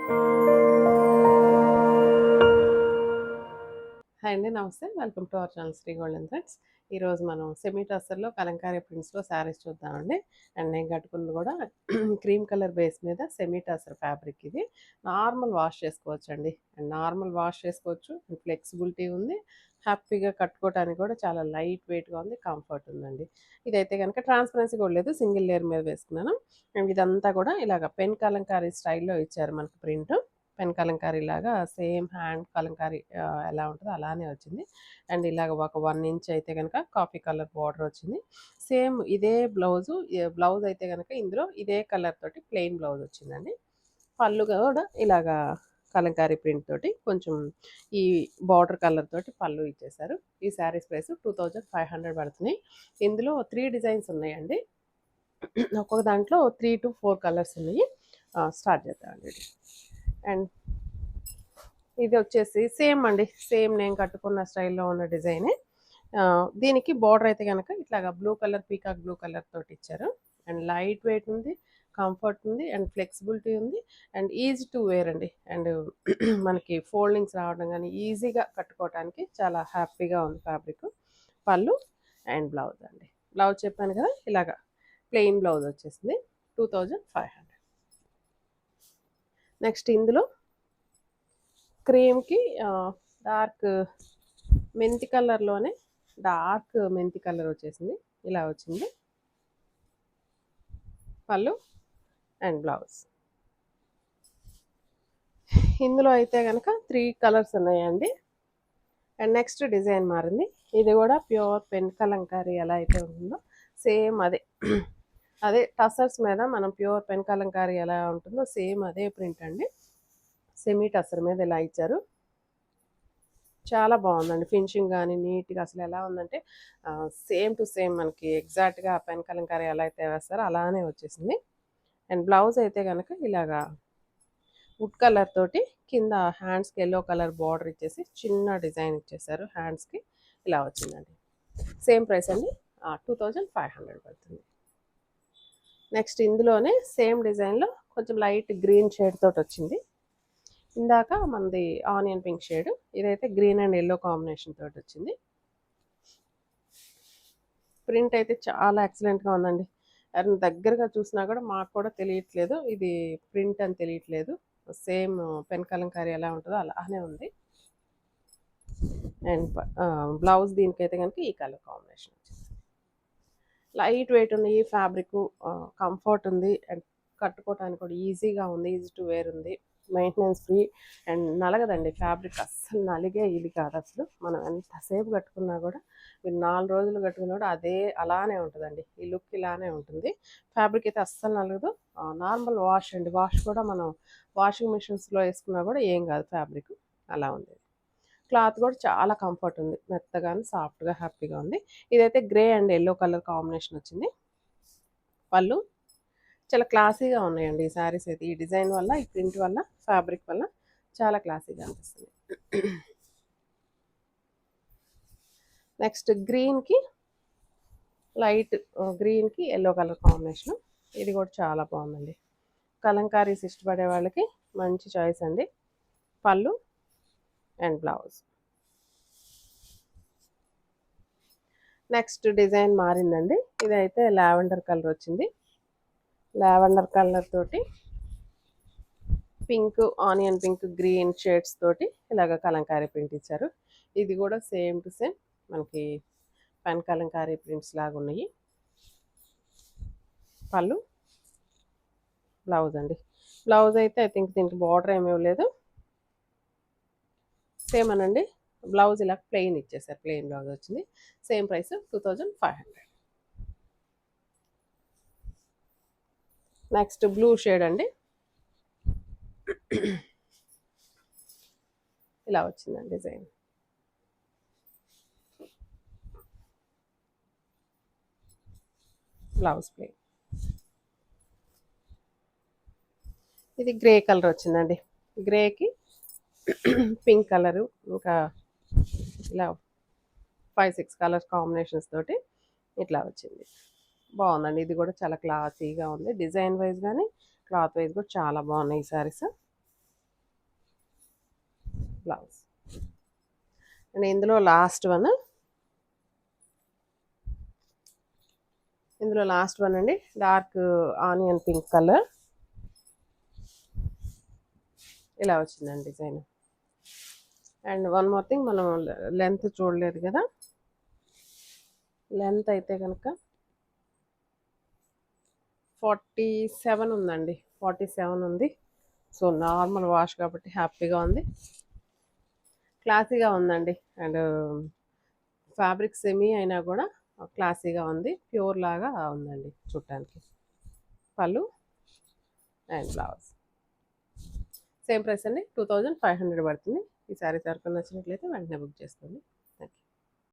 Hi అండి, నమస్తే. Welcome to our channel Shri golden threads. ఈరోజు మనం సెమీ టస్సర్లో కలంకారీ ప్రింట్స్లో శారీస్ చూద్దామండి. అండ్ నేను కట్టుకుంది కూడా క్రీమ్ కలర్ బేస్ మీద సెమీ టస్సర్ ఫ్యాబ్రిక్. ఇది నార్మల్ వాష్ చేసుకోవచ్చు అండి. అండ్ నార్మల్ వాష్ చేసుకోవచ్చు, ఫ్లెక్సిబిలిటీ ఉంది, హ్యాపీగా కట్టుకోవడానికి కూడా చాలా లైట్ వెయిట్గా ఉంది, కంఫర్ట్ ఉందండి. ఇదైతే కనుక ట్రాన్స్పరెన్సీ కూడా లేదు, సింగిల్ లేయర్ మీద వేసుకున్నాను. అండ్ ఇదంతా కూడా ఇలాగ పెన్ కలంకారీ స్టైల్లో ఇచ్చారు మనకు ప్రింట్. పెన్ కలంకారీ లాగా సేమ్ హ్యాండ్ కలంకారీ ఎలా ఉంటుందో అలానే వచ్చింది. అండ్ ఇలాగ ఒక 1 ఇంచ్ అయితే కనుక కాఫీ కలర్ బార్డర్ వచ్చింది. సేమ్ ఇదే బ్లౌజ్ అయితే కనుక ఇందులో ఇదే కలర్ తోటి ప్లెయిన్ బ్లౌజ్ వచ్చిందండి. పళ్ళు కూడా ఇలాగా కలంకారీ ప్రింట్ తోటి కొంచెం ఈ బార్డర్ కలర్ తోటి పళ్ళు ఇచ్చేసారు. ఈ శారీస్ ప్రైస్ 2500 పడుతున్నాయి. ఇందులో 3 డిజైన్స్ ఉన్నాయండి. ఒక్కొక్క దాంట్లో 3 to 4 కలర్స్ ఉన్నాయి. స్టార్ట్ చేద్దామండి. అండ్ ఇది వచ్చేసి సేమ్ అండి, సేమ్ నేను కట్టుకున్న స్టైల్లో ఉన్న డిజైనే. దీనికి బార్డర్ అయితే కనుక ఇట్లాగా blue colour, peacock blue colour తోటి ఇచ్చారు. అండ్ లైట్ వెయిట్ ఉంది, కంఫర్ట్ ఉంది, అండ్ ఫ్లెక్సిబిలిటీ ఉంది, అండ్ ఈజీ టు వేర్ అండి. అండ్ మనకి ఫోల్డింగ్స్ రావడం కానీ ఈజీగా కట్టుకోవడానికి చాలా హ్యాపీగా ఉంది ఫ్యాబ్రిక్. పళ్ళు అండ్ బ్లౌజ్ అండి. బ్లౌజ్ చెప్పాను కదా, ఇలాగా ప్లెయిన్ బ్లౌజ్ వచ్చేసింది. 2500. నెక్స్ట్ ఇందులో క్రీమ్కి డార్క్ మెంతి కలర్లోనే డార్క్ మెంతి కలర్ వచ్చేసింది. ఇలా వచ్చింది పళ్ళు అండ్ బ్లౌజ్. ఇందులో అయితే కనుక 3 కలర్స్ ఉన్నాయండి. అండ్ నెక్స్ట్ డిజైన్ మారింది. ఇది కూడా ప్యూర్ పెన్ కలంకారీ ఎలా అయితే ఉంటుందో సేమ్ అదే టసర్స్ మీద మనం ప్యూర్ పెన్ కలంకారీ ఎలా ఉంటుందో సేమ్ అదే ప్రింట్ అండి. సెమీ టసర్ మీద ఇలా ఇచ్చారు. చాలా బాగుందండి ఫినిషింగ్ కానీ నీట్గా. అసలు ఎలా ఉందంటే సేమ్ టు సేమ్ మనకి ఎగ్జాక్ట్గా పెన్ కలంకారీ ఎలా అయితే వేస్తారో అలానే వచ్చేసింది. అండ్ బ్లౌజ్ అయితే కనుక ఇలాగా వుడ్ కలర్ తోటి కింద హ్యాండ్స్కి ఎల్లో కలర్ బార్డర్ ఇచ్చేసి చిన్న డిజైన్ ఇచ్చేసారు. హ్యాండ్స్కి ఇలా వచ్చిందండి. సేమ్ ప్రైస్ అండి, 2500 పడుతుంది. నెక్స్ట్ ఇందులోనే సేమ్ డిజైన్లో కొంచెం లైట్ గ్రీన్ షేడ్ తోటి వచ్చింది. ఇందాక మనది ఆనియన్ పింక్ షేడ్, ఇదైతే గ్రీన్ అండ్ ఎల్లో కాంబినేషన్ తోటి వచ్చింది. ప్రింట్ అయితే చాలా ఎక్సలెంట్గా ఉందండి. దగ్గరగా చూసినా కూడా మాకు కూడా తెలియట్లేదు ఇది ప్రింట్ అని తెలియట్లేదు. సేమ్ పెన్ కలంకారీ ఎలా ఉంటుందో అలానే ఉంది. అండ్ బ్లౌజ్ దీనికైతే కనుక ఈ కలర్ కాంబినేషన్ వచ్చింది. లైట్ వెయిట్ ఉంది ఈ ఫ్యాబ్రిక్, కంఫర్ట్ ఉంది, అండ్ కట్టుకోవడానికి కూడా ఈజీగా ఉంది, ఈజీ టు వేర్ ఉంది, మెయింటెనెన్స్ ఫ్రీ, అండ్ నలగదండి ఫ్యాబ్రిక్. అస్సలు నలిగే ఇది కాదు. అసలు మనం ఎంతసేపు కట్టుకున్నా కూడా మీరు 4 రోజులు కట్టుకున్నా కూడా అలానే ఉంటుందండి. ఈ లుక్ ఇలానే ఉంటుంది. ఫ్యాబ్రిక్ అయితే అస్సలు నలగదు. నార్మల్ వాష్ అండి, వాష్ కూడా మనం వాషింగ్ మిషన్స్లో వేసుకున్నా కూడా ఏం కాదు ఫ్యాబ్రిక్. అలా ఉంది. క్లాత్ కూడా చాలా కంఫర్ట్ ఉంది, మెత్తగాని సాఫ్ట్గా హ్యాపీగా ఉంది. ఇదైతే grey and yellow colour combination వచ్చింది. పళ్ళు చాలా క్లాసీగా ఉన్నాయండి ఈ శారీస్ అయితే. ఈ డిజైన్ వల్ల, ఈ ప్రింట్ వల్ల, ఫ్యాబ్రిక్ వల్ల చాలా క్లాసీగా అనిపిస్తుంది. నెక్స్ట్ గ్రీన్కి లైట్ గ్రీన్కి ఎల్లో కలర్ కాంబినేషన్. ఇది కూడా చాలా బాగుందండి. కలంకారీస్ ఇష్టపడే వాళ్ళకి మంచి చాయిస్ అండి. పళ్ళు అండ్ బ్లౌజ్. నెక్స్ట్ డిజైన్ మారిందండి. ఇదైతే లావెండర్ కలర్ వచ్చింది. లావెండర్ కలర్ తోటి pink, onion pink, green shades తోటి ఇలాగ కలంకారీ ప్రింట్ ఇచ్చారు. ఇది కూడా సేమ్ టు సేమ్ మనకి పెన్ కలంకారీ ప్రింట్స్ లాగా ఉన్నాయి. పళ్ళు బ్లౌజ్ అండి. బ్లౌజ్ అయితే ఐ థింక్ దీనికి బార్డర్ ఏమీ లేదు, సేమ్ అనండి. బ్లౌజ్ ఇలా ప్లెయిన్ ఇచ్చేసారు, ప్లెయిన్ బ్లౌజ్ వచ్చింది. Same price 2500. Next blue shade అండి. ఇలా వచ్చిందండి డిజైన్. Blouse plain. ఇది గ్రే కలర్ వచ్చిందండి. గ్రేకి పింక్ కలరు, ఇంకా ఇలా 5-6 కలర్స్ కాంబినేషన్స్ తోటి ఇట్లా వచ్చింది. బాగుందండి. ఇది కూడా చాలా క్లాసీగా ఉంది. డిజైన్ వైజ్ కానీ క్లాత్ వైజ్ కూడా చాలా బాగున్నాయి ఈ శారీస్. బ్లౌజ్. అండ్ ఇందులో లాస్ట్ వన్ అండి, డార్క్ ఆనియన్ పింక్ కలర్. ఇలా వచ్చిందండి design. And one more thing, మనం లెంత్ చూడలేదు కదా, లెంత్ అయితే కనుక 47 ఉందండి, 47 ఉంది. సో నార్మల్ వాష్ కాబట్టి హ్యాపీగా ఉంది, క్లాసీగా ఉందండి. అండ్ ఫ్యాబ్రిక్ సెమీ అయినా కూడా క్లాసీగా ఉంది, ప్యూర్ లాగా ఉందండి చూడటానికి. పళ్ళు అండ్ బ్లౌజ్ సేమ్ ప్రైస్ అండి, 2500 పడుతుంది. ఈ శారీస్ ఎవరికైనా నచ్చినట్లయితే వెంటనే బుక్ చేసుకోండి.